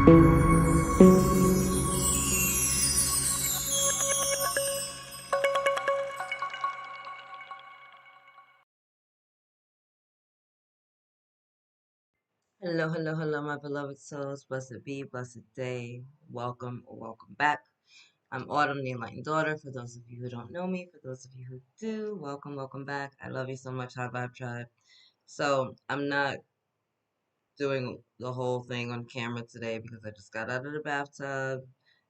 Hello, hello, hello, my beloved souls. Blessed be, blessed day. Welcome or welcome back. I'm Autumn, the Enlightened Daughter. For those of you who don't know me, for those of you who do, welcome, welcome back. I love you so much, High Vibe Tribe. So I'm not doing the whole thing on camera today because I just got out of the bathtub.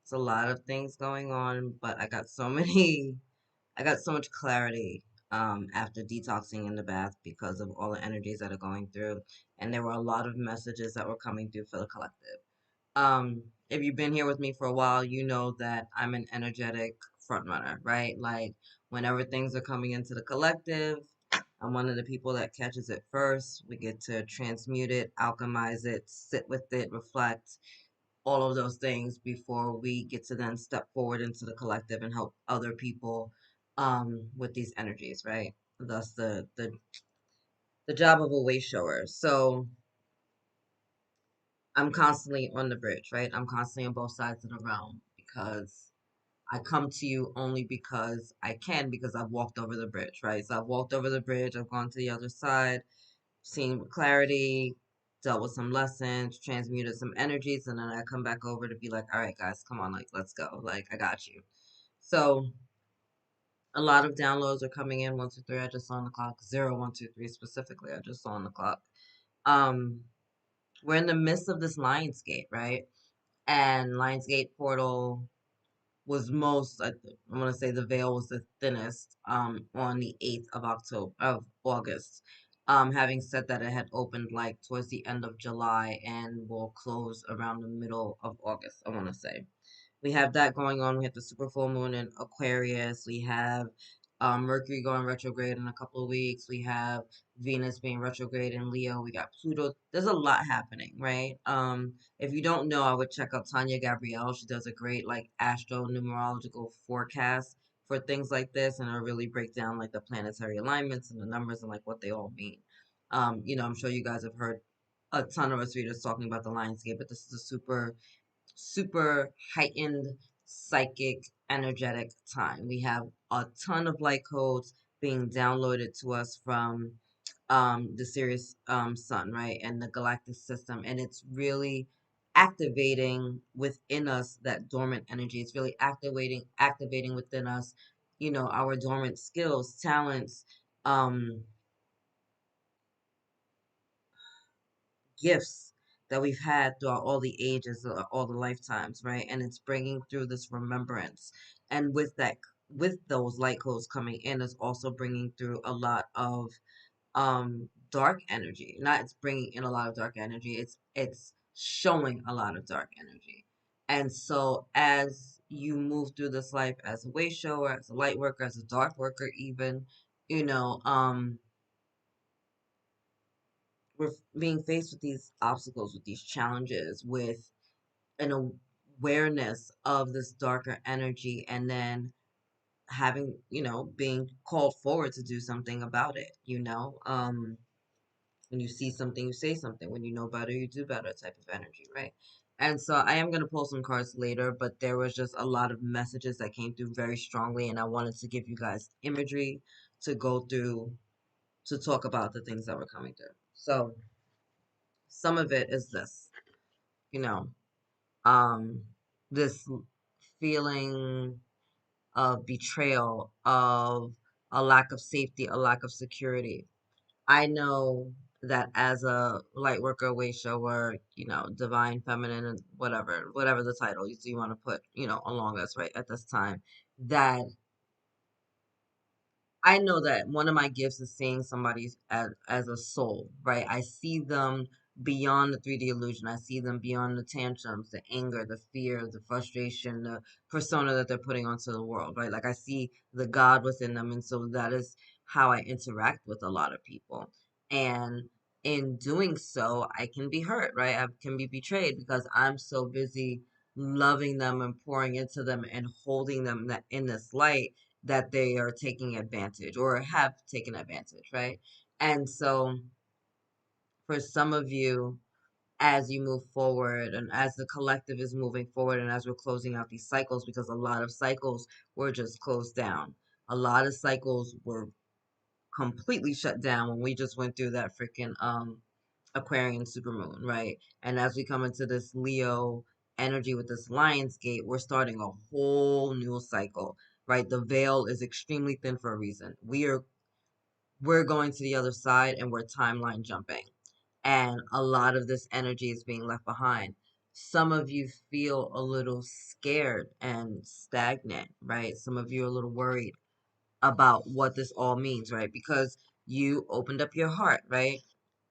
It's a lot of things going on, but I got so many I got so much clarity after detoxing in the bath because of all the energies that are going through. And there were a lot of messages that were coming through for the collective. If you've been here with me for a while, you know that I'm an energetic front runner, right? Like whenever things are coming into the collective, I'm one of the people that catches it first. We get to transmute it, alchemize it, sit with it, reflect, all of those things before we get to then step forward into the collective and help other people with these energies, right? Thus the job of a way shower. So I'm constantly on the bridge, right? I'm constantly on both sides of the realm because I come to you only because I can, because I've walked over the bridge, right? So I've walked over the bridge, I've gone to the other side, seen with clarity, dealt with some lessons, transmuted some energies, and then I come back over to be like, all right, guys, come on, like, let's go. Like, I got you. So a lot of downloads are coming in. 1, 2, 3, I just saw on the clock. 0, 1, 2, 3 specifically, I just saw on the clock. Um, we're in the midst of this Lionsgate, right? And Lionsgate portal was most, I want to say the veil was the thinnest on the 8th of August. Having said that, it had opened like towards the end of July and will close around the middle of August, I want to say. We have that going on. We have the super full moon in Aquarius. We have Mercury going retrograde in a couple of weeks. We have Venus being retrograde in Leo. We got Pluto. There's a lot happening, right? If you don't know, I would check out Tanya Gabrielle. She does a great like astro numerological forecast for things like this, and it'll really break down like the planetary alignments and the numbers and like what they all mean. I'm sure you guys have heard a ton of us readers talking about the Lionsgate, but this is a super heightened psychic energetic time. We have a ton of light codes being downloaded to us from the Sirius sun, right? And the galactic system. And it's really activating within us that dormant energy. It's really activating within us, our dormant skills, talents, um, gifts that we've had throughout all the ages, all the lifetimes, right? And it's bringing through this remembrance. And with those light codes coming in, it's also bringing through a lot of dark energy. Not it's bringing in a lot of dark energy. It's showing a lot of dark energy. And so as you move through this life as a way shower, as a light worker, as a dark worker, even, you know, um, we're being faced with these obstacles, with these challenges, with an awareness of this darker energy, and then having, being called forward to do something about it, when you see something, you say something. When you know better, you do better type of energy, right? And so I am going to pull some cards later, but there was just a lot of messages that came through very strongly, and I wanted to give you guys imagery to go through to talk about the things that were coming through. So some of it is this, you know, um, this feeling of betrayal, of a lack of safety, a lack of security. I know that as a light worker, way shower, divine feminine, and whatever the title you want to put, along us right at this time, that I know that one of my gifts is seeing somebody as a soul, right? I see them beyond the 3D illusion. I see them beyond the tantrums, the anger, the fear, the frustration, the persona that they're putting onto the world, right? Like I see the God within them. And so that is how I interact with a lot of people. And in doing so, I can be hurt, right? I can be betrayed because I'm so busy loving them and pouring into them and holding them that in this light that they are taking advantage or have taken advantage, right? And so for some of you, as you move forward and as the collective is moving forward and as we're closing out these cycles, because a lot of cycles were just closed down. A lot of cycles were completely shut down when we just went through that freaking Aquarian supermoon, right? And as we come into this Leo energy with this Lion's Gate, we're starting a whole new cycle, right? The veil is extremely thin for a reason. We're going to the other side and we're timeline jumping. And a lot of this energy is being left behind. Some of you feel a little scared and stagnant, right? Some of you are a little worried about what this all means, right? Because you opened up your heart, right?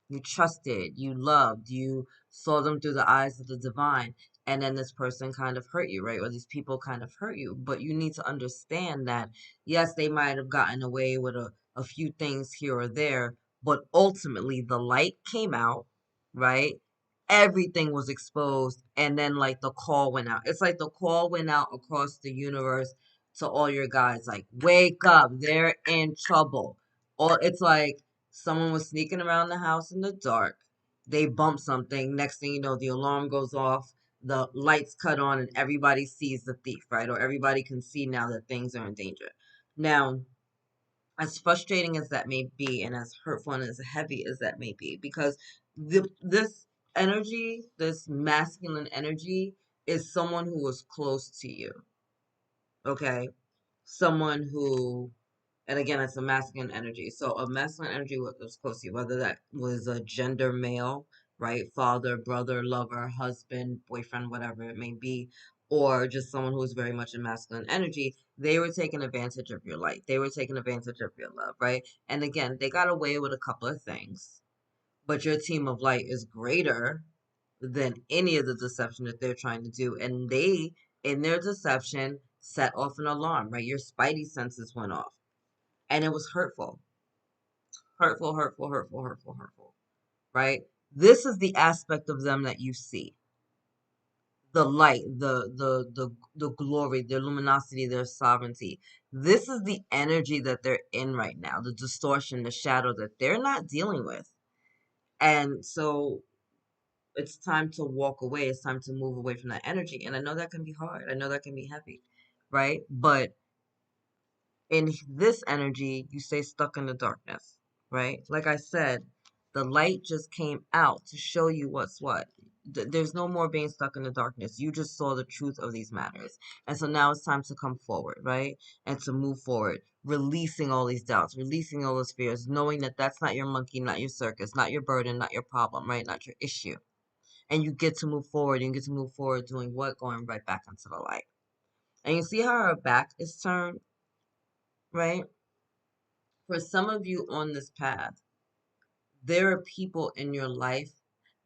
You trusted, you loved, you saw them through the eyes of the divine, and then this person kind of hurt you, right? Or these people kind of hurt you. But you need to understand that, yes, they might have gotten away with a few things here or there, but ultimately the light came out, right? Everything was exposed, and then like the call went out. It's like the call went out across the universe to all your guys, like, wake up, they're in trouble. Or it's like someone was sneaking around the house in the dark. They bump something. Next thing you know, the alarm goes off, the lights cut on, and everybody sees the thief, right? Or everybody can see now that things are in danger. Now, as frustrating as that may be, and as hurtful and as heavy as that may be, because this energy, this masculine energy, is someone who was close to you, okay? Someone who, and again, it's a masculine energy. So a masculine energy was close to you, whether that was a gender male, right? Father, brother, lover, husband, boyfriend, whatever it may be, or just someone who was very much in masculine energy. They were taking advantage of your light. They were taking advantage of your love, right? And again, they got away with a couple of things, but your team of light is greater than any of the deception that they're trying to do. And they, in their deception, set off an alarm, right? Your spidey senses went off. And it was hurtful. Hurtful, hurtful, hurtful, hurtful, hurtful. Right? This is the aspect of them that you see. The light, the glory, their luminosity, their sovereignty. This is the energy that they're in right now, the distortion, the shadow that they're not dealing with. And so it's time to walk away. It's time to move away from that energy. And I know that can be hard. I know that can be heavy, right? But in this energy, you stay stuck in the darkness, right? Like I said, the light just came out to show you what's what. There's no more being stuck in the darkness. You just saw the truth of these matters. And so now it's time to come forward, right? And to move forward, releasing all these doubts, releasing all those fears, knowing that that's not your monkey, not your circus, not your burden, not your problem, right? Not your issue. And you get to move forward. You get to move forward doing what? Going right back into the light. And you see how our back is turned, right? For some of you on this path, there are people in your life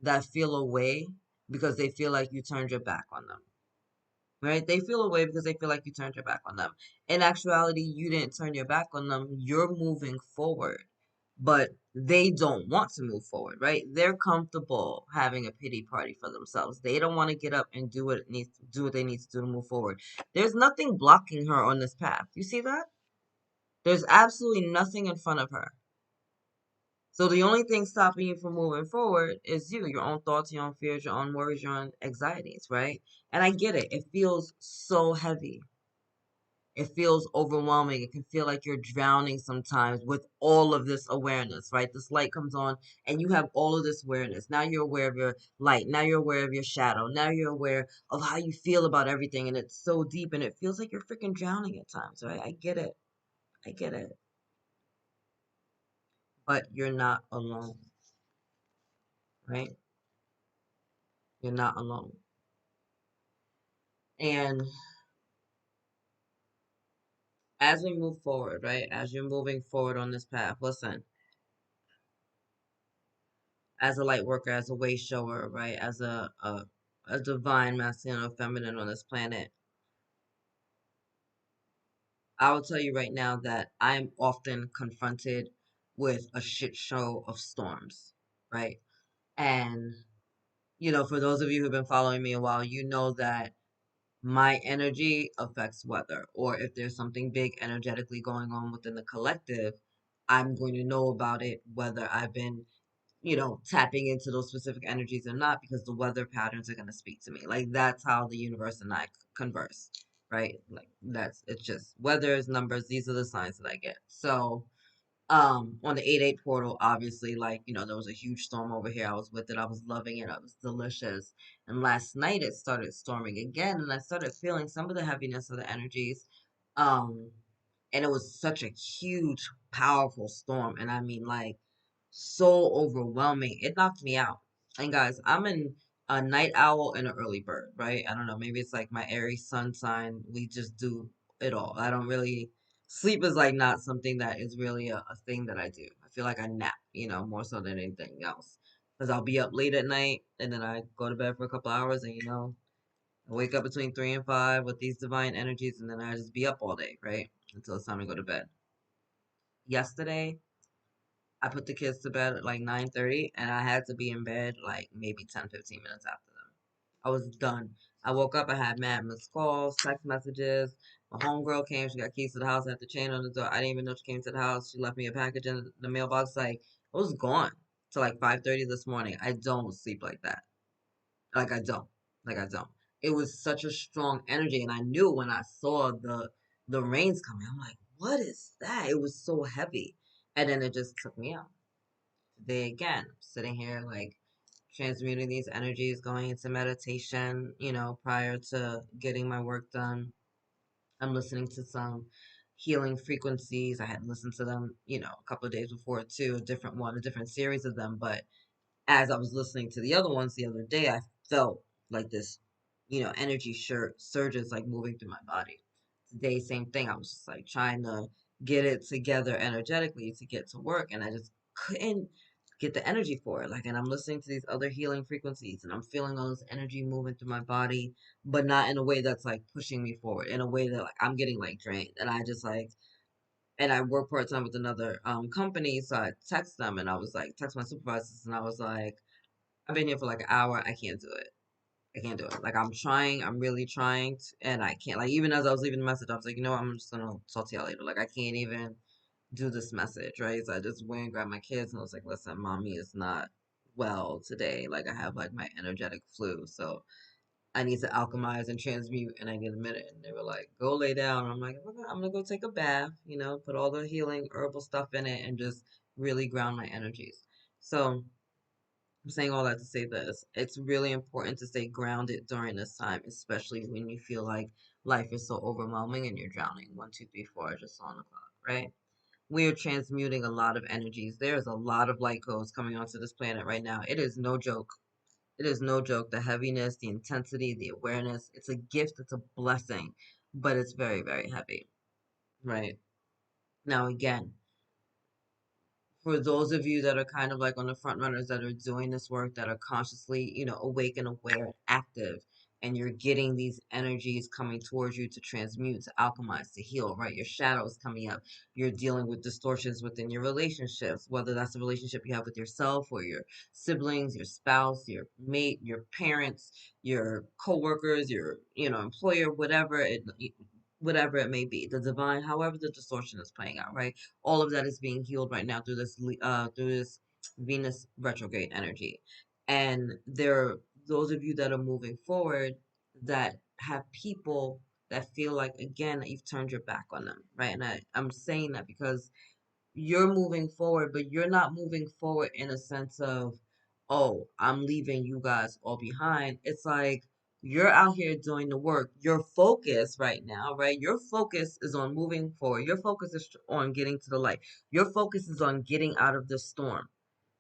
that feel away because they feel like you turned your back on them, right? They feel away because they feel like you turned your back on them. In actuality, you didn't turn your back on them. You're moving forward, but they don't want to move forward, right? They're comfortable having a pity party for themselves. They don't want to get up and do what they need to do to move forward. There's nothing blocking her on this path. You see that? There's absolutely nothing in front of her. So the only thing stopping you from moving forward is you, your own thoughts, your own fears, your own worries, your own anxieties, right? And I get it. It feels so heavy. It feels overwhelming. It can feel like you're drowning sometimes with all of this awareness, right? This light comes on and you have all of this awareness. Now you're aware of your light. Now you're aware of your shadow. Now you're aware of how you feel about everything. And it's so deep and it feels like you're freaking drowning at times, right? I get it. I get it. But you're not alone, right? You're not alone. And as we move forward, right? As you're moving forward on this path, listen, as a light worker, as a way shower, right? As a divine masculine or feminine on this planet, I will tell you right now that I'm often confronted with a shit show of storms, right? And, for those of you who've been following me a while, you know that my energy affects weather, or if there's something big energetically going on within the collective, I'm going to know about it, whether I've been tapping into those specific energies or not, because the weather patterns are going to speak to me. Like, that's how the universe and I converse, right? Like, it's just weathers, numbers, these are the signs that I get. So, on the 8-8 portal, obviously, like, there was a huge storm over here. I was with it. I was loving it. It was delicious. And last night it started storming again, and I started feeling some of the heaviness of the energies. Um, and it was such a huge, powerful storm. And I mean, like, so overwhelming. It knocked me out. And guys, I'm a night owl and an early bird, right? I don't know. Maybe it's like my Aries sun sign. We just do it all. I don't really sleep is like not something that is really a thing that I do. I feel like I nap, more so than anything else. Because I'll be up late at night and then I go to bed for a couple hours and I wake up between 3 and 5 with these divine energies and then I just be up all day, right? Until it's time to go to bed. Yesterday, I put the kids to bed at like 9:30 and I had to be in bed like maybe 10, 15 minutes after them. I was done. I woke up, I had mad missed calls, text messages. My homegirl came, she got keys to the house, I had the chain on the door. I didn't even know she came to the house. She left me a package in the mailbox. Like, I was gone till like 5:30 this morning. I don't sleep like that. Like I don't. Like I don't. It was such a strong energy, and I knew when I saw the rains coming. I'm like, what is that? It was so heavy. And then it just took me out. Today again, sitting here like transmuting these energies, going into meditation, prior to getting my work done. I'm listening to some healing frequencies. I had listened to them, a couple of days before too, a different series of them. But as I was listening to the other ones the other day, I felt like this, energy surges like moving through my body. Today, same thing. I was just like trying to get it together energetically to get to work, and I just couldn't get the energy for it. Like, and I'm listening to these other healing frequencies, and I'm feeling all this energy moving through my body, but not in a way that's like pushing me forward, in a way that like I'm getting like drained, and I just like and I work part time with another company, so I text them and I was like, text my supervisors and I was like, I've been here for like an hour, I can't do it. I can't do it. Like I'm trying, I'm really trying, and I can't. Like even as I was leaving the message, I was like, what, I'm just gonna talk to y'all later. Like I can't even do this message, right? So I just went and grabbed my kids and I was like, listen, mommy is not well today. Like I have like my energetic flu, so I need to alchemize and transmute, and I need a minute. And they were like, go lay down. I'm like, okay, I'm gonna go take a bath, put all the healing herbal stuff in it and just really ground my energies. So I'm saying all that to say this. It's really important to stay grounded during this time, especially when you feel like life is so overwhelming and you're drowning. 1, 2, 3, 4, I just saw on the clock, right? We are transmuting a lot of energies. There's a lot of light codes coming onto this planet right now. It is no joke. It is no joke. The heaviness, the intensity, the awareness. It's a gift. It's a blessing, but it's very, very heavy, right? Now, again, for those of you that are kind of like on the front runners that are doing this work, that are consciously, awake and aware and active, and you're getting these energies coming towards you to transmute, to alchemize, to heal, right? Your shadows coming up. You're dealing with distortions within your relationships, whether that's a relationship you have with yourself or your siblings, your spouse, your mate, your parents, your coworkers, your, employer, whatever it may be, the divine, however the distortion is playing out, right? All of that is being healed right now through this Venus retrograde energy. And there are those of you that are moving forward that have people that feel like again that you've turned your back on them, right? And I'm saying that because you're moving forward, but you're not moving forward in a sense of, oh, I'm leaving you guys all behind. It's like you're out here doing the work. Your focus right now, right? Your focus is on moving forward. Your focus is on getting to the light. Your focus is on getting out of the storm,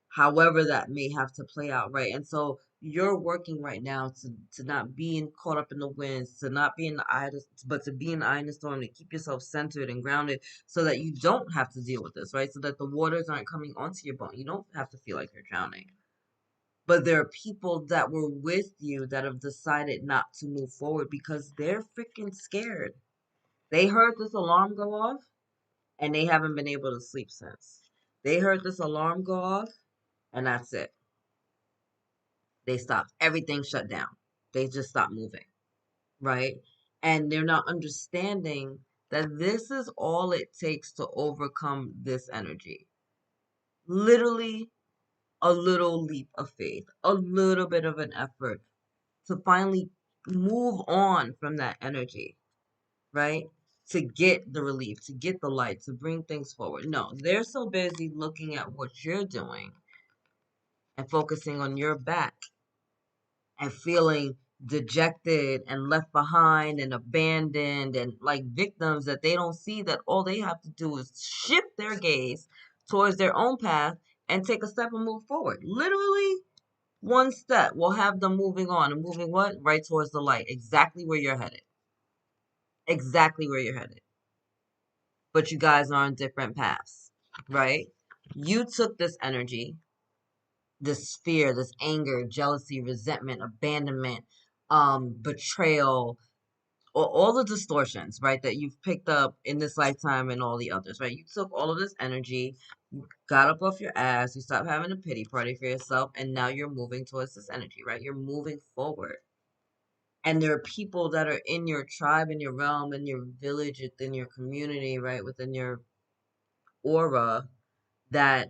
however that may have to play out, right? And so you're working right now to not being caught up in the winds, to not be in the eye, but to be in the eye in the storm, to keep yourself centered and grounded, so that you don't have to deal with this, right? So that the waters aren't coming onto your boat. You don't have to feel like you're drowning. But there are people that were with you that have decided not to move forward because they're freaking scared. They heard this alarm go off and they haven't been able to sleep since. They heard this alarm go off and that's it. They stopped. Everything shut down. They just stopped moving, right? And they're not understanding that this is all it takes to overcome this energy. Literally a little leap of faith, a little bit of an effort to finally move on from that energy, right? To get the relief, to get the light, to bring things forward. No, they're so busy looking at what you're doing and focusing on your back and feeling dejected and left behind and abandoned and like victims, that they don't see that all they have to do is shift their gaze towards their own path and take a step and move forward. Literally, one step will have them moving on and moving what? Right towards the light. Exactly where you're headed. Exactly where you're headed. But you guys are on different paths, right? You took this energy, this fear, this anger, jealousy, resentment, abandonment, betrayal, all the distortions, right, that you've picked up in this lifetime and all the others, right? You took all of this energy, you got up off your ass, you stopped having a pity party for yourself, and now you're moving towards this energy, right? You're moving forward. And there are people that are in your tribe, in your realm, in your village, within your community, right, within your aura, that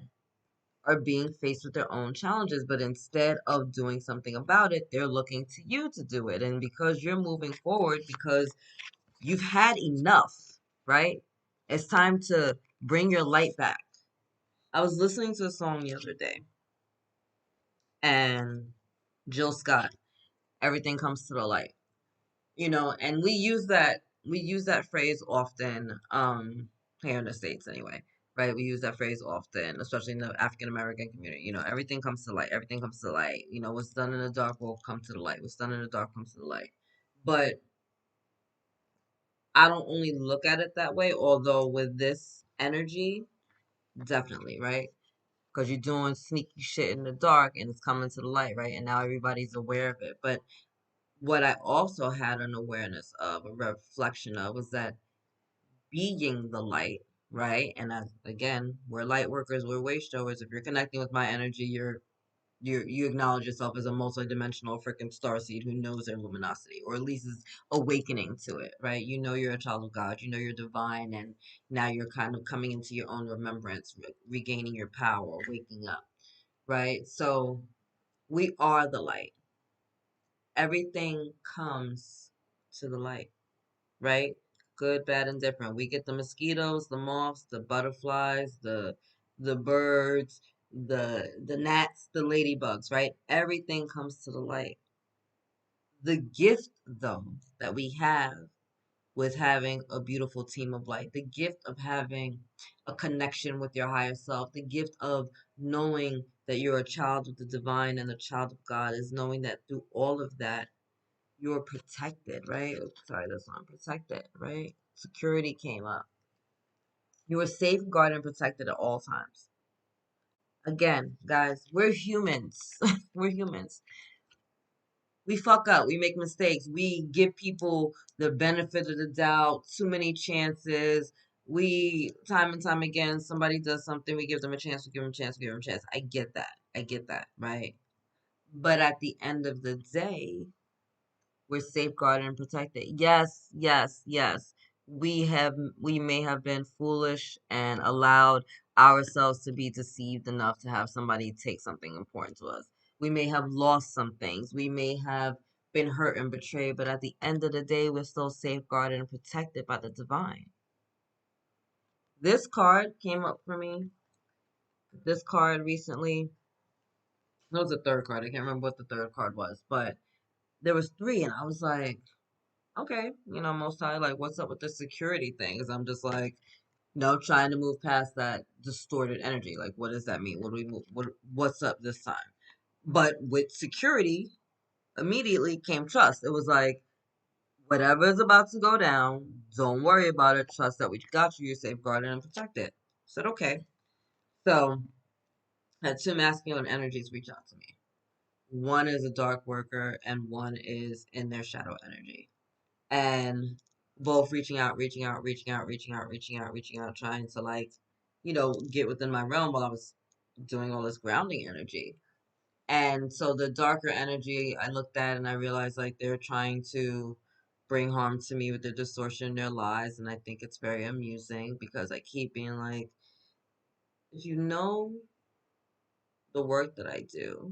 are being faced with their own challenges, but instead of doing something about it, they're looking to you to do it. And because you're moving forward, because you've had enough, right? It's time to bring your light back. I was listening to a song the other day, and Jill Scott, Everything Comes to the Light. And we use that phrase often, here in the States anyway, right? We use that phrase often, especially in the African American community. Everything comes to light, everything comes to light. What's done in the dark will come to the light. What's done in the dark comes to the light. But I don't only look at it that way, although with this energy, definitely, right? Because you're doing sneaky shit in the dark and it's coming to the light, right? And now everybody's aware of it. But what I also had an awareness of, a reflection of, was that being the light, right? And again, we're light workers, we're way showers. If you're connecting with my energy, you acknowledge yourself as a multi-dimensional freaking starseed who knows their luminosity, or at least is awakening to it, right? You know you're a child of God, you know you're divine, and now you're kind of coming into your own remembrance, regaining your power, waking up, right? So we are the light. Everything comes to the light, right? Good, bad, and different. We get the mosquitoes, the moths, the butterflies, the birds, the gnats, the ladybugs, right? Everything comes to the light. The gift, though, that we have with having a beautiful team of light, the gift of having a connection with your higher self, the gift of knowing that you're a child of the divine and a child of God, is knowing that through all of that, you're protected, right? Sorry, that's not protected, right? Security came up. You were safeguarded and protected at all times. Again, guys, we're humans. We're humans. We fuck up. We make mistakes. We give people the benefit of the doubt, too many chances. We, time and time again, somebody does something, we give them a chance, we give them a chance, we give them a chance. I get that. I get that, right? But at the end of the day, we're safeguarded and protected. Yes, yes, yes. We may have been foolish and allowed ourselves to be deceived enough to have somebody take something important to us. We may have lost some things. We may have been hurt and betrayed, but at the end of the day, we're still safeguarded and protected by the divine. This card came up for me. This card recently. It was the third card. I can't remember what the third card was, but there was three, and I was like, okay, most high, like, what's up with the security thing? Because I'm just like, trying to move past that distorted energy. Like, what does that mean? What do we move? What's up this time? But with security, immediately came trust. It was like, whatever is about to go down, don't worry about it. Trust that we got you. You're safeguarded and protected. I said, okay. So, I had two masculine energies reach out to me. One is a dark worker, and one is in their shadow energy. And both reaching out, reaching out, reaching out, reaching out, reaching out, reaching out, trying to, like, get within my realm while I was doing all this grounding energy. And so the darker energy, I looked at and I realized, like, they're trying to bring harm to me with the distortion in their lies. And I think it's very amusing because I keep being like, if you know the work that I do,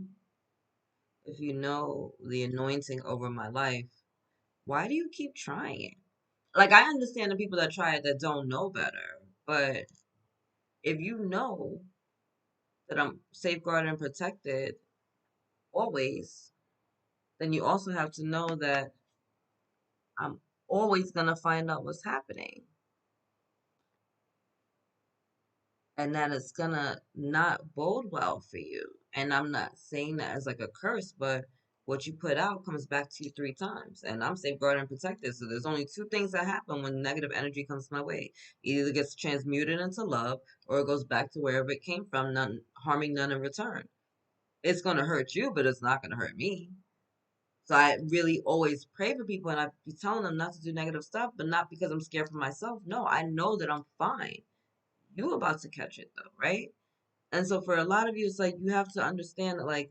if you know the anointing over my life, why do you keep trying it? Like, I understand the people that try it that don't know better, but if you know that I'm safeguarded and protected always, then you also have to know that I'm always going to find out what's happening. And that it's going to not bode well for you. And I'm not saying that as like a curse, but what you put out comes back to you 3 times. And I'm safeguarded and protected. So there's only 2 things that happen when negative energy comes my way. It either gets transmuted into love or it goes back to wherever it came from, none harming none in return. It's going to hurt you, but it's not going to hurt me. So I really always pray for people and I be telling them not to do negative stuff, but not because I'm scared for myself. No, I know that I'm fine. You about to catch it though, right? And so for a lot of you, it's like you have to understand that like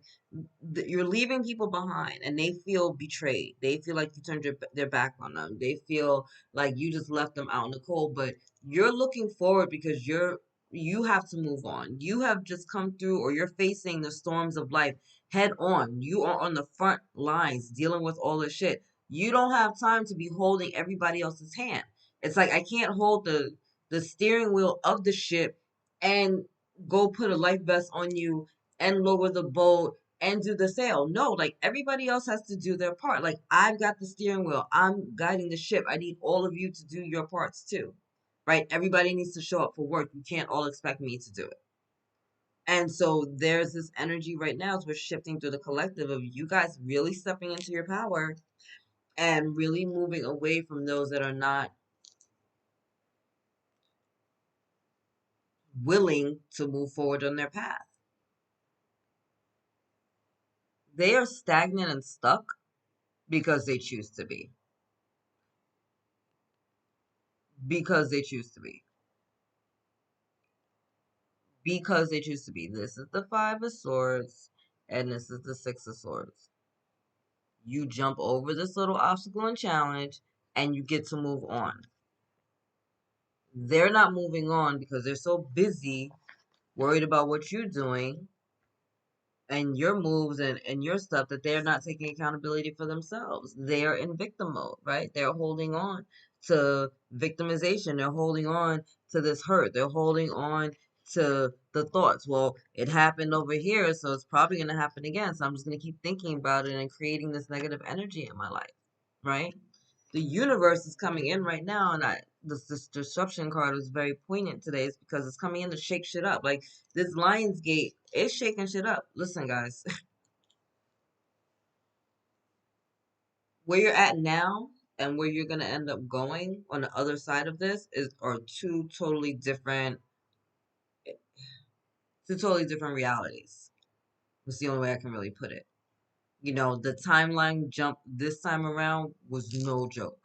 you're leaving people behind and they feel betrayed. They feel like you turned their back on them. They feel like you just left them out in the cold, but you're looking forward because you have to move on. You have just come through or you're facing the storms of life head on. You are on the front lines dealing with all this shit. You don't have time to be holding everybody else's hand. It's like I can't hold the steering wheel of the ship and go put a life vest on you and lower the boat and do the sail. No, like everybody else has to do their part. Like I've got the steering wheel. I'm guiding the ship. I need all of you to do your parts too. Right? Everybody needs to show up for work. You can't all expect me to do it. And so there's this energy right now as we're shifting through the collective of you guys really stepping into your power and really moving away from those that are not willing to move forward on their path. They are stagnant and stuck because they choose to be. Because they choose to be. Because they choose to be. This is the Five of Swords, and this is the Six of Swords. You jump over this little obstacle and challenge, and you get to move on. They're not moving on because they're so busy, worried about what you're doing, and your moves and your stuff that they're not taking accountability for themselves. They're in victim mode, right? They're holding on to victimization. They're holding on to this hurt. They're holding on to the thoughts. Well, it happened over here, so it's probably going to happen again. So I'm just going to keep thinking about it and creating this negative energy in my life, right? The universe is coming in right now, and this disruption card was very poignant today. Is because it's coming in to shake shit up. Like this Lions Gate is shaking shit up. Listen, guys, where you're at now and where you're gonna end up going on the other side of this are two totally different realities. That's the only way I can really put it. You know, the timeline jump this time around was no joke.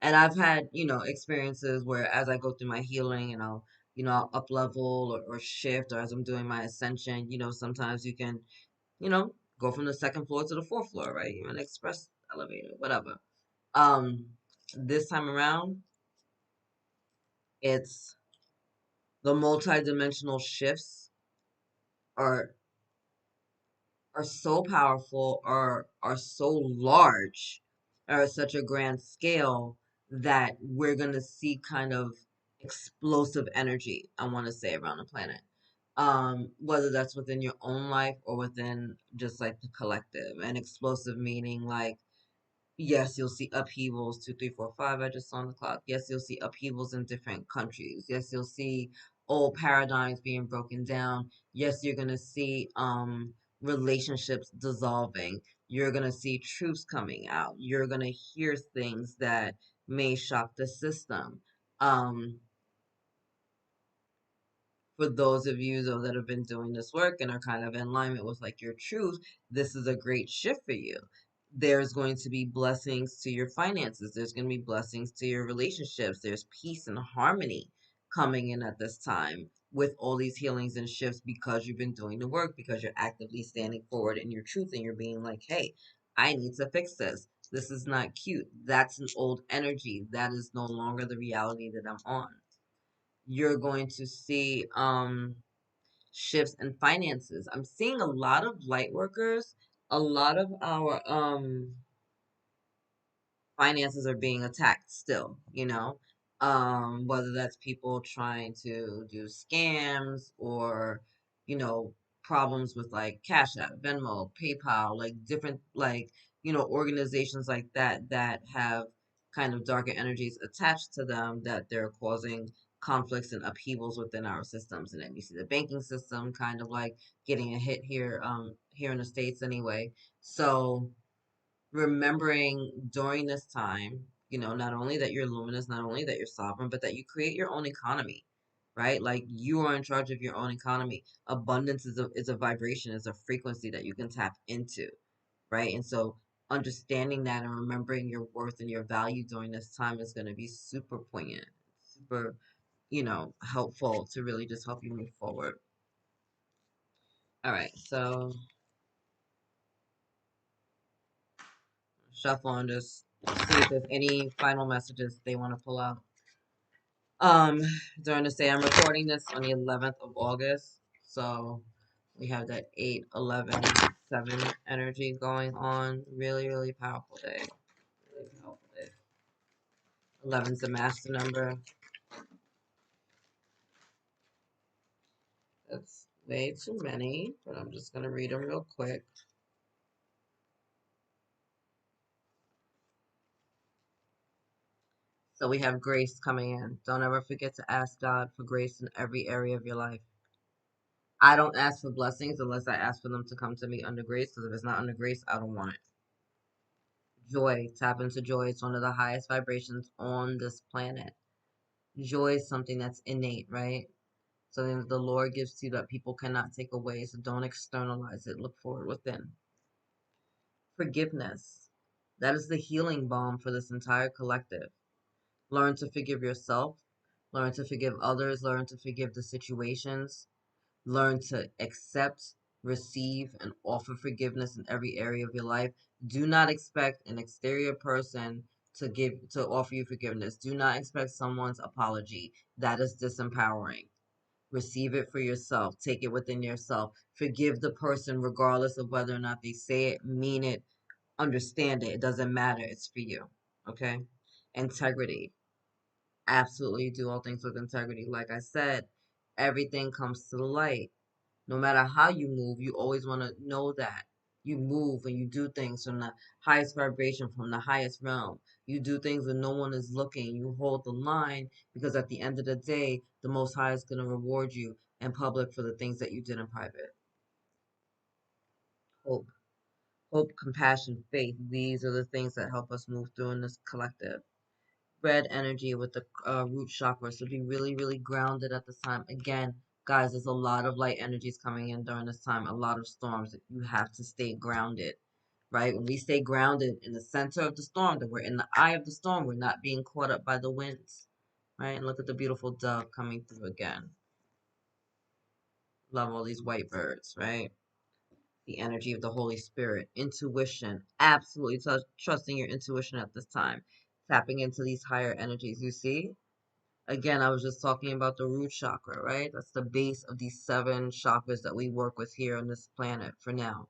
And I've had, experiences where as I go through my healing and I'll up level or shift or as I'm doing my ascension, sometimes you can, go from the second floor to the fourth floor, right? You're an express elevator, whatever. Um, this time around, it's the multi-dimensional shifts are are so powerful or are so large or at such a grand scale that we're going to see kind of explosive energy, I want to say, around the planet. Whether that's within your own life or within just like the collective. And explosive meaning like yes, you'll see upheavals, 2, 3, 4, 5. I just saw on the clock. Yes, you'll see upheavals in different countries. Yes, you'll see old paradigms being broken down. Yes, you're gonna see relationships dissolving. You're gonna see truths coming out. You're gonna hear things that may shock the system. Um, for those of you though that have been doing this work and are kind of in alignment with like your truth, this is a great shift for you. There's going to be blessings to your finances. There's going to be blessings to your relationships. There's peace and harmony coming in at this time with all these healings and shifts because you've been doing the work, because you're actively standing forward in your truth and you're being like, hey, I need to fix this. This is not cute. That's an old energy. That is no longer the reality that I'm on. You're going to see shifts in finances. I'm seeing a lot of light workers, a lot of our finances are being attacked still, whether that's people trying to do scams or, problems with like Cash App, Venmo, PayPal, like different organizations like that have kind of darker energies attached to them that they're causing conflicts and upheavals within our systems. And then you see the banking system kind of like getting a hit here in the States anyway. So remembering during this time, not only that you're luminous, not only that you're sovereign, but that you create your own economy, right? Like you are in charge of your own economy. Abundance is a vibration, is a frequency that you can tap into, right? And so understanding that and remembering your worth and your value during this time is going to be super poignant, super, helpful to really just help you move forward. All right, so shuffle and just see if there's any final messages they want to pull out. Um, during this day, I'm recording this on the 11th of August. So we have that 8, 11, 7 energy going on. Really, really powerful day. Really powerful day. 11's the master number. That's way too many, but I'm just going to read them real quick. So we have grace coming in. Don't ever forget to ask God for grace in every area of your life. I don't ask for blessings unless I ask for them to come to me under grace, because if it's not under grace, I don't want it. Joy, tap into joy. It's one of the highest vibrations on this planet. Joy is something that's innate, right? Something that the Lord gives to you that people cannot take away. So don't externalize it. Look for it within. Forgiveness. That is the healing balm for this entire collective. Learn to forgive yourself. Learn to forgive others. Learn to forgive the situations. Learn to accept, receive, and offer forgiveness in every area of your life. Do not expect an exterior person to offer you forgiveness. Do not expect someone's apology. That is disempowering. Receive it for yourself. Take it within yourself. Forgive the person regardless of whether or not they say it, mean it, understand it. It doesn't matter. It's for you. Okay? Integrity. Absolutely do all things with integrity. Like I said, everything comes to the light. No matter how you move, you always want to know that. You move and you do things from the highest vibration, from the highest realm. You do things when no one is looking. You hold the line because at the end of the day, the Most High is going to reward you in public for the things that you did in private. Hope. Hope, compassion, faith. These are the things that help us move through in this collective. Red energy with the root chakra. So be really, really grounded at this time. Again, guys, there's a lot of light energies coming in during this time, a lot of storms. You have to stay grounded, right? When we stay grounded in the center of the storm, that we're in the eye of the storm, we're not being caught up by the winds, right? And look at the beautiful dove coming through again. Love all these white birds, right? The energy of the Holy Spirit, intuition, absolutely trusting your intuition at this time, tapping into these higher energies. You see, again, I was just talking about the root chakra, right? That's the base of these 7 chakras that we work with here on this planet for now.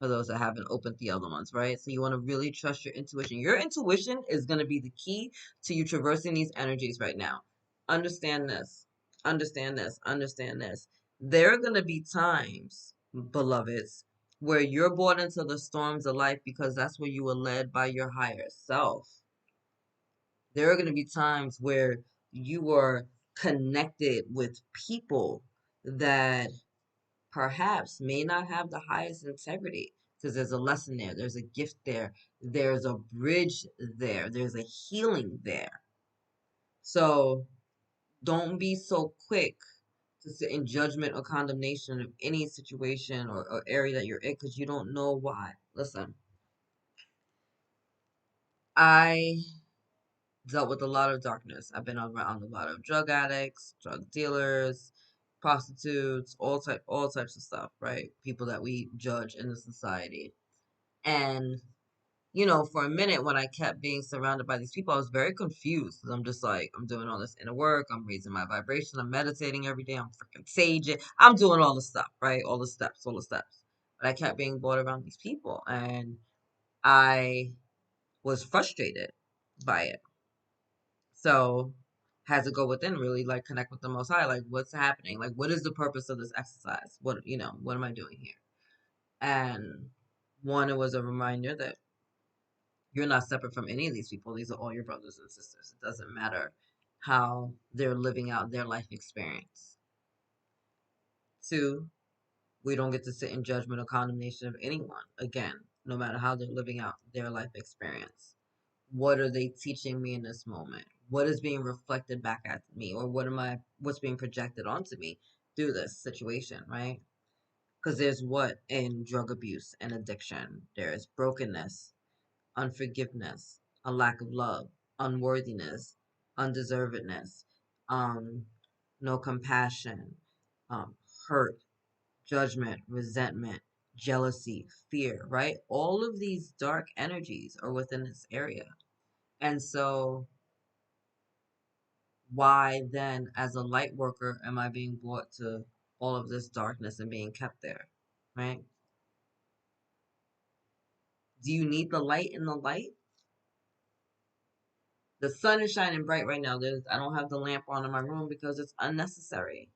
For those that haven't opened the other ones, right? So you want to really trust your intuition. Your intuition is going to be the key to you traversing these energies right now. Understand this. Understand this. Understand this. There are going to be times, beloveds, where you're brought into the storms of life because that's where you were led by your higher self. There are going to be times where you are connected with people that perhaps may not have the highest integrity because there's a lesson there, there's a gift there, there's a bridge there, there's a healing there. So don't be so quick to sit in judgment or condemnation of any situation or area that you're in because you don't know why. Listen, I dealt with a lot of darkness. I've been around a lot of drug addicts, drug dealers, prostitutes, all types of stuff, right? People that we judge in the society. And for a minute when I kept being surrounded by these people, I was very confused because I'm just like, I'm doing all this inner work, I'm raising my vibration, I'm meditating every day, I'm freaking saging, I'm doing all the stuff, right? All the steps, all the steps. But I kept being brought around these people, and I was frustrated by it. So had to go within, really like connect with the Most High, like what's happening, like what is the purpose of this exercise? What am I doing here? And one, it was a reminder that you're not separate from any of these people. These are all your brothers and sisters. It doesn't matter how they're living out their life experience. Two, we don't get to sit in judgment or condemnation of anyone, again, no matter how they're living out their life experience. What are they teaching me in this moment? What is being reflected back at me? Or what's being projected onto me through this situation, right? Because there's what in drug abuse and addiction? There's brokenness, unforgiveness, a lack of love, unworthiness, undeservedness, um, no compassion, um, hurt, judgment, resentment, jealousy, fear, right? All of these dark energies are within this area. And so, why then, as a light worker, am I being brought to all of this darkness and being kept there, right? Do you need the light in the light? The sun is shining bright right now. I don't have the lamp on in my room because it's unnecessary.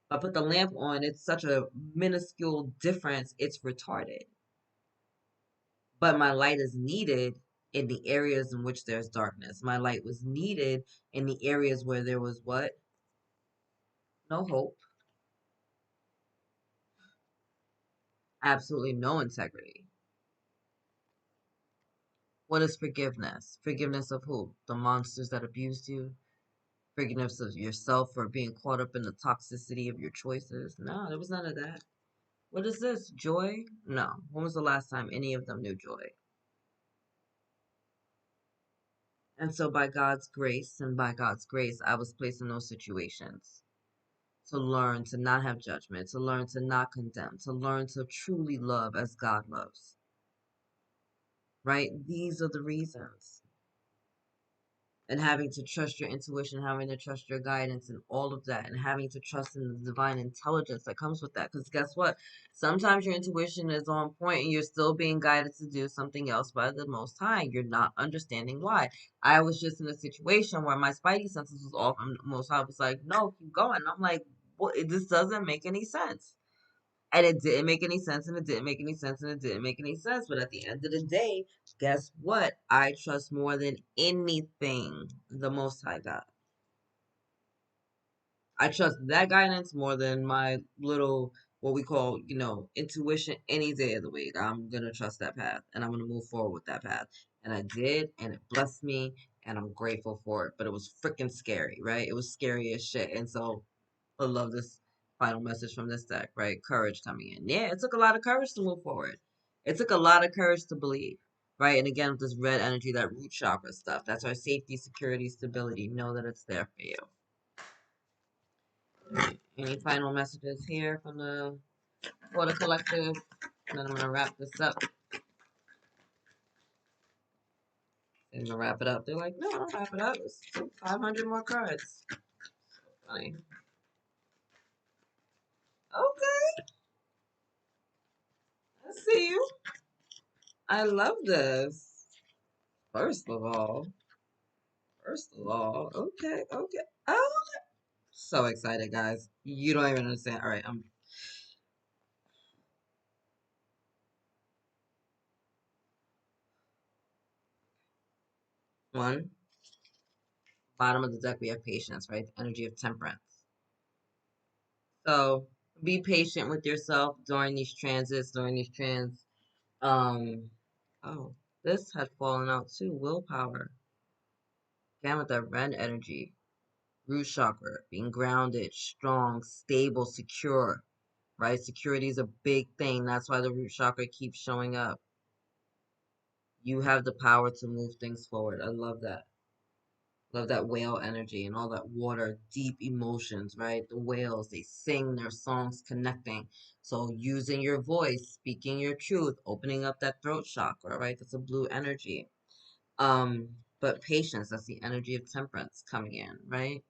If I put the lamp on, it's such a minuscule difference, it's retarded. But my light is needed in the areas in which there's darkness. My light was needed in the areas where there was what? No hope, absolutely no integrity. What is forgiveness? Forgiveness of who? The monsters that abused you? Forgiveness of yourself for being caught up in the toxicity of your choices? No, there was none of that. What is this? Joy? No. When was the last time any of them knew joy? And so, by God's grace, I was placed in those situations to learn to not have judgment, to learn to not condemn, to learn to truly love as God loves. Right? These are the reasons. And having to trust your intuition, having to trust your guidance, and all of that, and having to trust in the divine intelligence that comes with that. Because guess what? Sometimes your intuition is on point and you're still being guided to do something else by the Most High. You're not understanding why. I was just in a situation where my spidey senses was off, and the Most High was like, "No, keep going." I'm like, "What? This doesn't make any sense." And it didn't make any sense, and it didn't make any sense, and it didn't make any sense. But at the end of the day, guess what? I trust more than anything the Most High God. I trust that guidance more than my little, what we call, intuition any day of the week. I'm going to trust that path, and I'm going to move forward with that path. And I did, and it blessed me, and I'm grateful for it. But it was freaking scary, right? It was scary as shit. And so I love this final message from this deck, right? Courage coming in. Yeah, it took a lot of courage to move forward. It took a lot of courage to believe, right? And again, with this red energy, that root chakra stuff, that's our safety, security, stability. Know that it's there for you. Any final messages here from the Water Collective? And then I'm going to wrap this up. I'm going to wrap it up. They're like, no, don't wrap it up. It's 500 more cards. Funny. Okay, I see you. I love this. First of all, okay. Oh, so excited, guys. You don't even understand. All right, I'm one. Bottom of the deck, we have patience, right? The energy of temperance. So be patient with yourself during these transits, during these um oh, this had fallen out too. Willpower. Again with that red energy. Root chakra, being grounded, strong, stable, secure, right? Security is a big thing. That's why the root chakra keeps showing up. You have the power to move things forward. I love that. Love that whale energy and all that water, deep emotions, right? The whales, they sing their songs connecting. So using your voice, speaking your truth, opening up that throat chakra, right? That's a blue energy. Um, but patience, that's the energy of temperance coming in, right?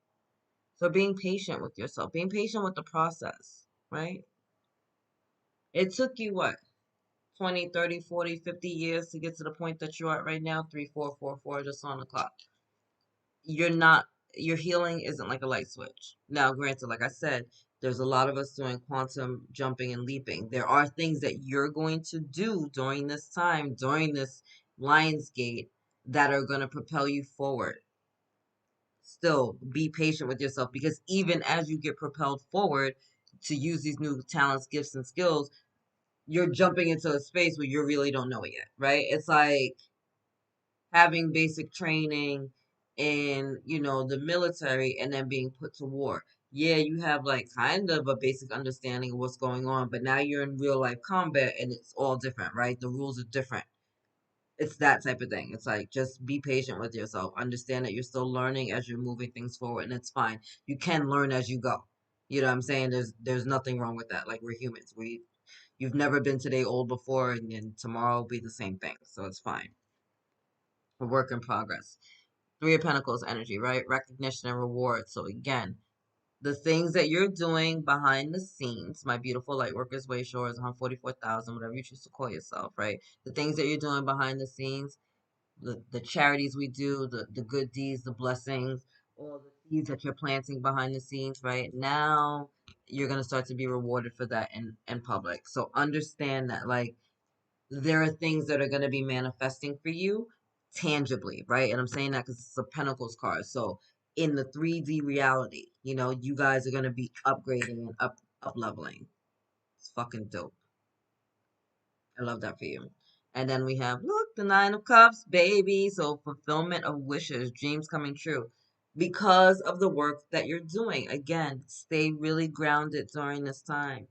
So being patient with yourself, being patient with the process, right? It took you what? 20, 30, 40, 50 years to get to the point that you're at right now, 3444 just on the clock. You're not, your healing isn't like a light switch. Now, granted, like I said, there's a lot of us doing quantum jumping and leaping. There are things that you're going to do during this time, during this Lions Gate, that are going to propel you forward. Still, be patient with yourself because even as you get propelled forward to use these new talents, gifts, and skills, you're jumping into a space where you really don't know it yet, right? It's like having basic training in, the military and then being put to war. Yeah, you have like kind of a basic understanding of what's going on, but now you're in real life combat and it's all different, right? The rules are different. It's that type of thing. It's like just be patient with yourself. Understand that you're still learning as you're moving things forward, and it's fine. You can learn as you go. You know what I'm saying? There's nothing wrong with that. Like we're humans. You've never been today old before, and then tomorrow will be the same thing. So it's fine. A work in progress. Three of Pentacles energy, right? Recognition and reward. So again, the things that you're doing behind the scenes, my beautiful light workers, way shores, 144,000, whatever you choose to call yourself, right? The things that you're doing behind the scenes, the charities we do, the good deeds, the blessings, all the seeds that you're planting behind the scenes, right? Now you're gonna start to be rewarded for that in public. So understand that like there are things that are going to be manifesting for you tangibly, right? And I'm saying that because it's a Pentacles card. So in the 3D reality, you guys are going to be upgrading and up leveling. It's fucking dope. I love that for you. And then we have, look, the Nine of Cups, baby. So fulfillment of wishes, dreams coming true because of the work that you're doing. Again, stay really grounded during this time.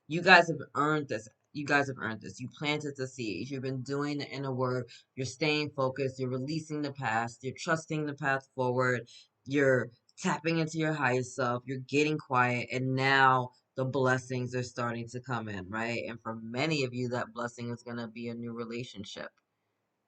You guys have earned this. You guys have earned this. You planted the seeds. You've been doing the inner work. You're staying focused. You're releasing the past. You're trusting the path forward. You're tapping into your higher self. You're getting quiet. And now the blessings are starting to come in, right? And for many of you, that blessing is going to be a new relationship,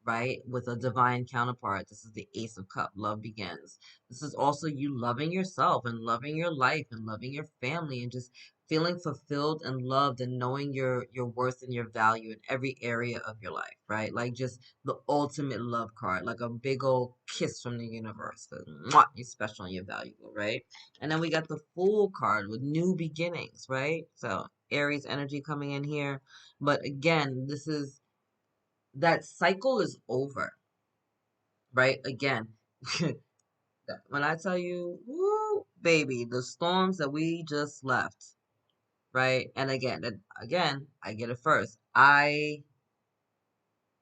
right? With a divine counterpart. This is the Ace of Cup. Love begins. This is also you loving yourself and loving your life and loving your family and just feeling fulfilled and loved and knowing your worth and your value in every area of your life, right? Like just the ultimate love card, like a big old kiss from the universe. 'Cause, mwah, you're special and you're valuable, right? And then we got the Fool card with new beginnings, right? So Aries energy coming in here. But again, this is that cycle is over, right? Again, when I tell you, woo, baby, the storms that we just left, right? And again, I get it first. I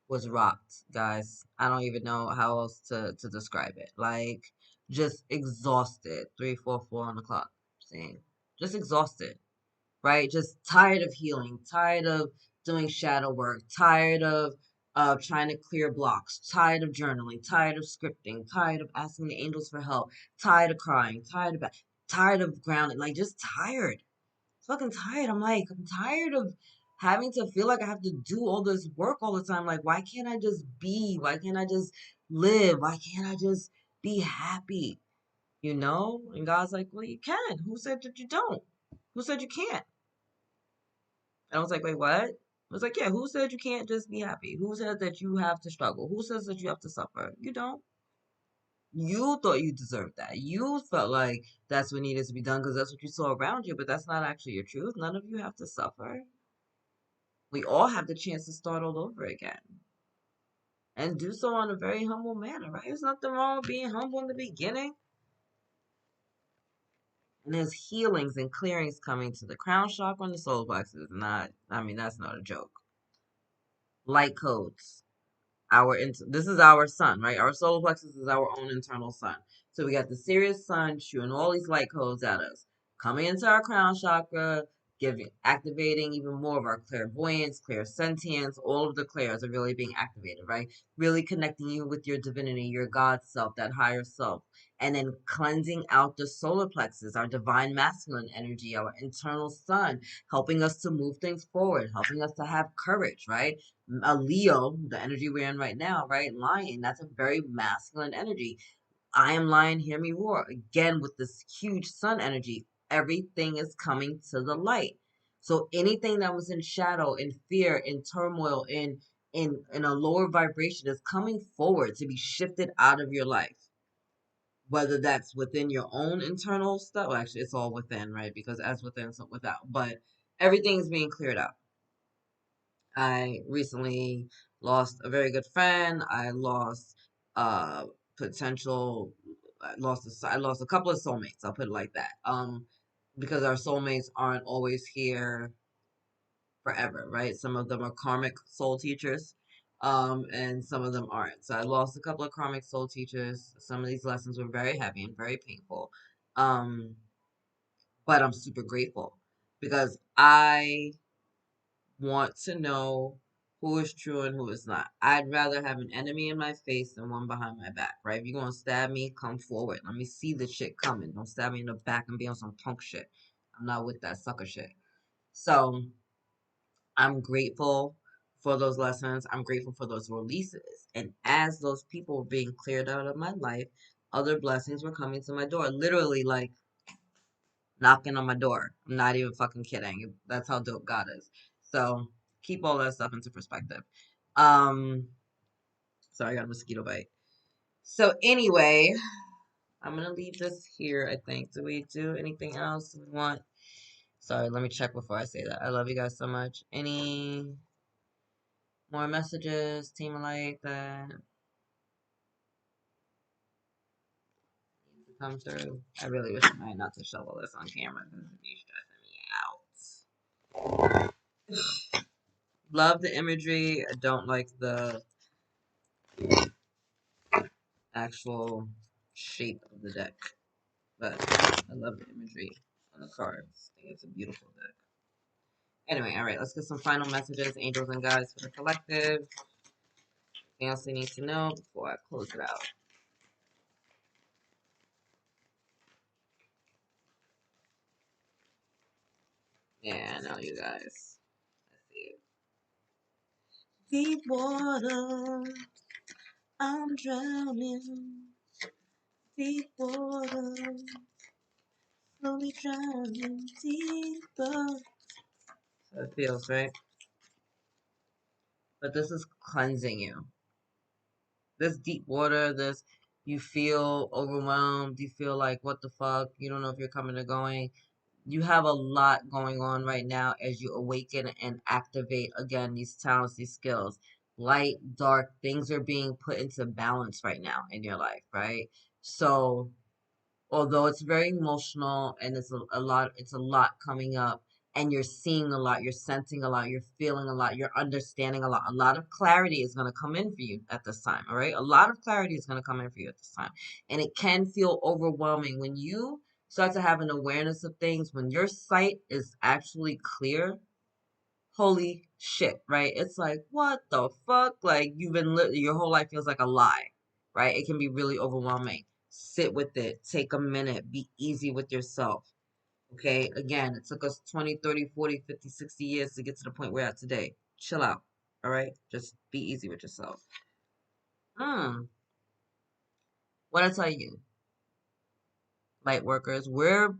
was rocked, guys. I don't even know how else to describe it. Like, just exhausted. 344 on the clock. Saying, just exhausted, right? Just tired of healing, tired of doing shadow work, tired of trying to clear blocks, tired of journaling, tired of scripting, tired of asking the angels for help, tired of crying, tired of grounding, like just tired. Fucking tired. I'm like, I'm tired of having to feel like I have to do all this work all the time. Like, why can't I just be? Why can't I just live? Why can't I just be happy? And God's like, well, you can. Who said that you don't? Who said you can't? And I was like, wait, what? I was like, yeah, who said you can't just be happy? Who said that you have to struggle? Who says that you have to suffer? You don't. You thought you deserved that. You felt like that's what needed to be done because that's what you saw around you, but that's not actually your truth. None of you have to suffer. We all have the chance to start all over again and do so on a very humble manner, right? There's nothing wrong with being humble in the beginning. And there's healings and clearings coming to the crown chakra and the solar plexus. That's not a joke. Light codes. This is our sun, right? Our solar plexus is our own internal sun. So we got the Sirius sun shooting all these light codes at us, coming into our crown chakra, activating even more of our clairvoyance, clairsentience, all of the clairs are really being activated, right? Really connecting you with your divinity, your God self, that higher self, and then cleansing out the solar plexus, our divine masculine energy, our internal sun, helping us to move things forward, helping us to have courage, right? A Leo, the energy we're in right now, right? Lion, that's a very masculine energy. I am lion, hear me roar. Again, with this huge sun energy, everything is coming to the light. So anything that was in shadow, in fear, in turmoil, in a lower vibration is coming forward to be shifted out of your life. Whether that's within your own internal stuff, well, actually, it's all within, right? Because as within, so without. But everything is being cleared out. I recently lost a very good friend. I lost uh potential. I lost a couple of soulmates. I'll put it like that. Because our soulmates aren't always here forever, right? Some of them are karmic soul teachers, and some of them aren't. So I lost a couple of karmic soul teachers. Some of these lessons were very heavy and very painful. Um, but I'm super grateful because I want to know who is true and who is not. I'd rather have an enemy in my face than one behind my back, right? If you're gonna stab me, come forward. Let me see the shit coming. Don't stab me in the back and be on some punk shit. I'm not with that sucker shit. So I'm grateful for those lessons. I'm grateful for those releases. And as those people were being cleared out of my life, other blessings were coming to my door. Literally, like knocking on my door. I'm not even fucking kidding. That's how dope God is. So keep all that stuff into perspective. Um, sorry, I got a mosquito bite. So anyway, I'm gonna leave this here, I think. Do we do anything else we want? Sorry, let me check before I say that. I love you guys so much. Any more messages, team like that need to come through? I really wish I had not to shovel this on camera because it'd be stressing me out. Love the imagery. I don't like the actual shape of the deck, but I love the imagery on the cards. I think it's a beautiful deck. Anyway, all right, let's get some final messages, angels and guides for the collective. Anything else they need to know before I close it out? Yeah, I know you guys. I see it. Deep water, I'm drowning. Deep water, slowly drowning deeper. So it feels, right? But this is cleansing you. This deep water, this, you feel overwhelmed, you feel like, what the fuck, you don't know if you're coming or going. You have a lot going on right now as you awaken and activate again these talents, these skills. Light, dark, things are being put into balance right now in your life, right? So although it's very emotional and it's a lot coming up, and you're seeing a lot, you're sensing a lot, you're feeling a lot, you're understanding a lot of clarity is going to come in for you at this time. All right, a lot of clarity is going to come in for you at this time, and it can feel overwhelming when you start to have an awareness of things. When your sight is actually clear, holy shit, right? It's like, what the fuck? Like, you've been your whole life feels like a lie, right? It can be really overwhelming. Sit with it. Take a minute. Be easy with yourself. Okay? Again, it took us 20, 30, 40, 50, 60 years to get to the point we're at today. Chill out. All right? Just be easy with yourself. What I tell you, light workers, we're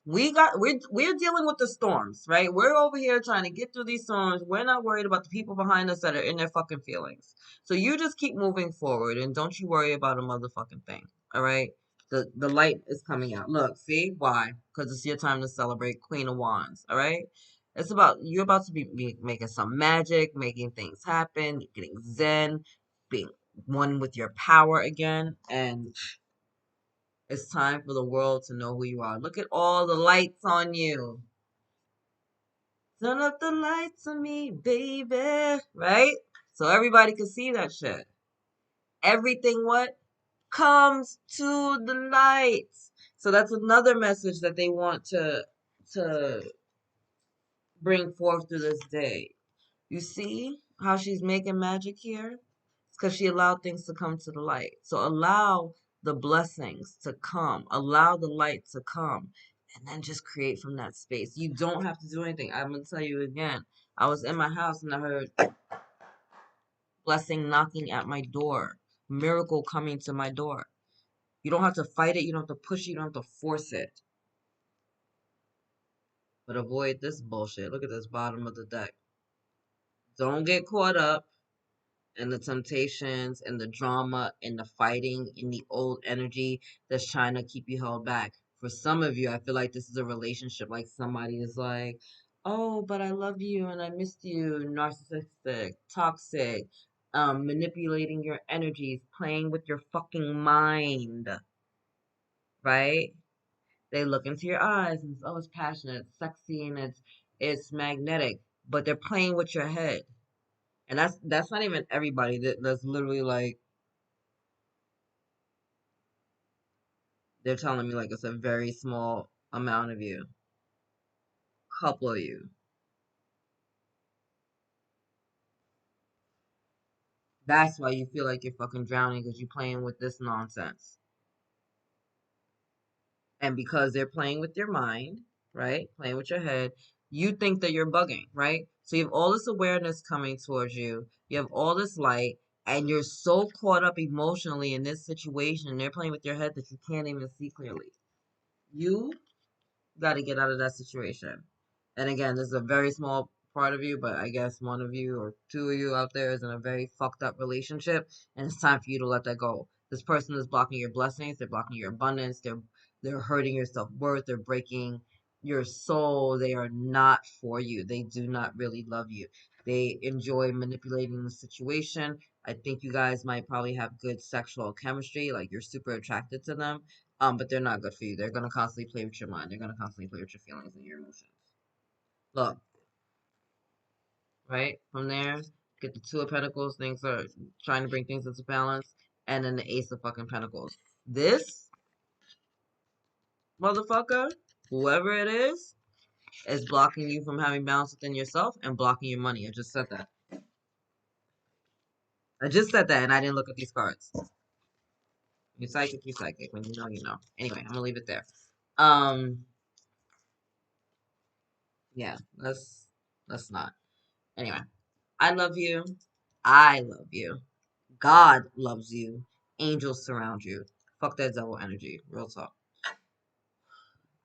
dealing with the storms, right? We're over here trying to get through these storms. We're not worried about the people behind us that are in their fucking feelings. So you just keep moving forward and don't you worry about a motherfucking thing. All right? The light is coming out. Look, see why? Because it's your time to celebrate Queen of Wands. All right? It's about you're about to be making some magic, making things happen, getting zen, being one with your power again, and it's time for the world to know who you are. Look at all the lights on you. Turn up the lights on me, baby. Right? So everybody can see that shit. Everything what? Comes to the light. So that's another message that they want to bring forth through this day. You see how she's making magic here? It's because she allowed things to come to the light. So allow the blessings to come, allow the light to come, and then just create from that space. You don't have to do anything. I'm going to tell you again. I was in my house and I heard blessing knocking at my door, miracle coming to my door. You don't have to fight it, you don't have to push it, you don't have to force it. But avoid this bullshit. Look at this bottom of the deck. Don't get caught up in the temptations and the drama and the fighting in the old energy that's trying to keep you held back. For some of you, I feel like this is a relationship. Like somebody is like, oh, but I love you and I missed you. Narcissistic, toxic, manipulating your energies, playing with your fucking mind, right? They look into your eyes and it's always passionate, it's sexy, and it's magnetic, but they're playing with your head. And that's not even everybody. That's literally like they're telling me like it's a very small amount of you, couple of you. That's why you feel like you're fucking drowning because you're playing with this nonsense. And because they're playing with your mind, right? Playing with your head, you think that you're bugging, right? So you have all this awareness coming towards you. You have all this light, and you're so caught up emotionally in this situation, and they're playing with your head that you can't even see clearly. You got to get out of that situation. And again, this is a very small part of you, but I guess one of you or two of you out there is in a very fucked up relationship, and it's time for you to let that go. This person is blocking your blessings, they're blocking your abundance, they're hurting your self-worth, they're breaking your soul. They are not for you. They do not really love you. They enjoy manipulating the situation. I think you guys might probably have good sexual chemistry, like you're super attracted to them, but they're not good for you. They're gonna constantly play with your mind. They're gonna constantly play with your feelings and your emotions. Look, right from there, get the Two of Pentacles. Things are trying to bring things into balance, and then the Ace of fucking Pentacles. This motherfucker, whoever it is blocking you from having balance within yourself and blocking your money. I just said that. I just said that, and I didn't look at these cards. You psychic, you psychic. When you know, you know. Anyway, I'm gonna leave it there. Um, yeah, let's not. Anyway, I love you. I love you. God loves you. Angels surround you. Fuck that devil energy. Real talk.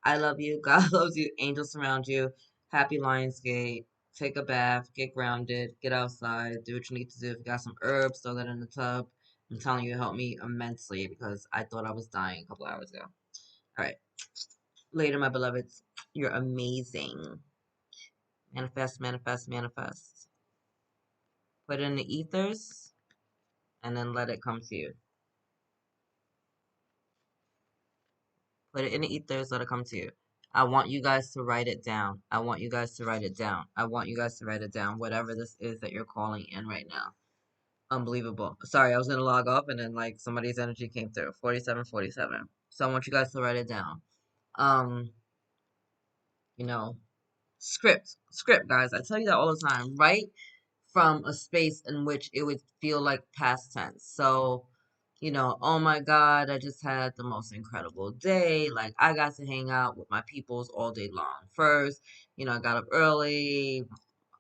I love you. God loves you. Angels surround you. Happy Lionsgate. Take a bath. Get grounded. Get outside. Do what you need to do. If you got some herbs, throw that in the tub. I'm telling you, it helped me immensely because I thought I was dying a couple hours ago. All right. Later, my beloveds. You're amazing. Manifest, manifest, manifest. Put it in the ethers and then let it come to you. Put it in the ethers, let it come to you. I want you guys to write it down. I want you guys to write it down. I want you guys to write it down, whatever this is that you're calling in right now. Unbelievable. Sorry, I was going to log off and then like somebody's energy came through. 4747. So I want you guys to write it down. Um, you know, script, guys. I tell you that all the time. Write from a space in which it would feel like past tense. So, oh my God, I just had the most incredible day. Like, I got to hang out with my peoples all day long. First, I got up early,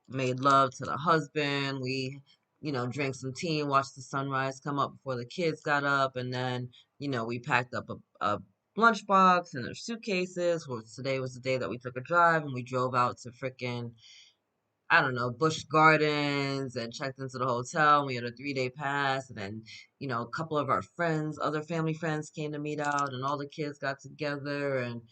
made love to the husband. We, drank some tea and watched the sunrise come up before the kids got up. And then, we packed up a lunchbox and their suitcases. Well, today was the day that we took a drive and we drove out to frickin' I don't know, Busch Gardens and checked into the hotel. We had a 3-day pass. And then, a couple of our friends, other family friends came to meet out and all the kids got together. And,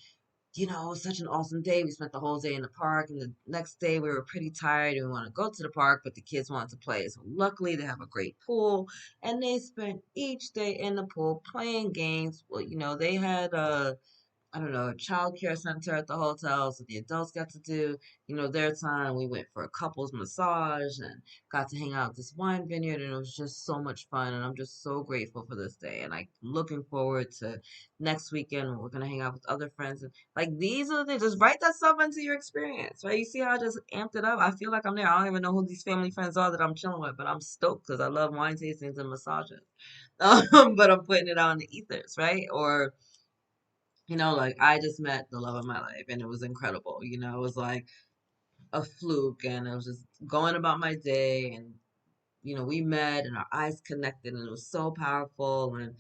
it was such an awesome day. We spent the whole day in the park. And the next day we were pretty tired and we wanted to go to the park, but the kids wanted to play. So luckily they have a great pool and they spent each day in the pool playing games. Well, they had, I don't know, a child care center at the hotel. So the adults got to do, their time. We went for a couples massage and got to hang out at this wine vineyard. And it was just so much fun. And I'm just so grateful for this day. And like looking forward to next weekend when we're going to hang out with other friends. And like these are the things, just write that stuff into your experience, right? You see how I just amped it up? I feel like I'm there. I don't even know who these family friends are that I'm chilling with, but I'm stoked because I love wine tastings and massages. But I'm putting it out in the ethers, right? Or like I just met the love of my life and it was incredible. It was like a fluke and I was just going about my day and we met and our eyes connected and it was so powerful. And,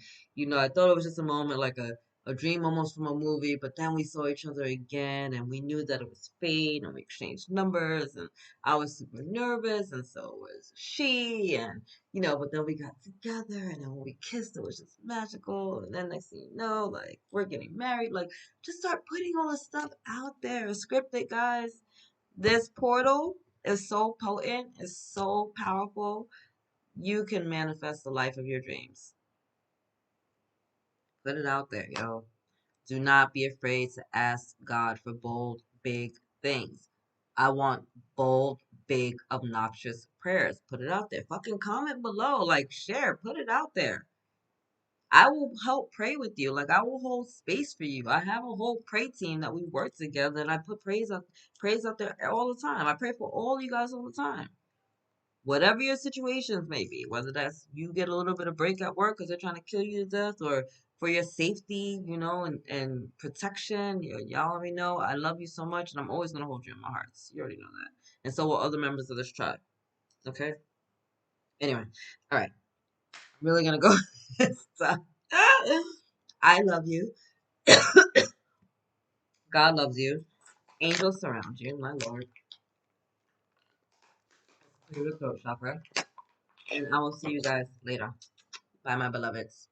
I thought it was just a moment like a dream almost from a movie, but then we saw each other again and we knew that it was fate and we exchanged numbers and I was super nervous and so was she. And, but then we got together and then when we kissed, it was just magical. And then next thing you know, like we're getting married, like just start putting all the stuff out there. Scripted, guys. This portal is so potent, it's so powerful. You can manifest the life of your dreams. Put it out there, yo. Do not be afraid to ask God for bold, big things. I want bold, big, obnoxious prayers. Put it out there. Fucking comment below. Like, share. Put it out there. I will help pray with you. Like, I will hold space for you. I have a whole pray team that we work together, and I put praise out there all the time. I pray for all you guys all the time. Whatever your situations may be, whether that's you get a little bit of break at work because they're trying to kill you to death, or for your safety, and protection. Y'all already know I love you so much, and I'm always gonna hold you in my heart. You already know that, and so will other members of this tribe. Okay. Anyway, all right. I'm really gonna go. Stop. I love you. God loves you. Angels surround you, my Lord. You're the throat chakra, and I will see you guys later. Bye, my beloveds.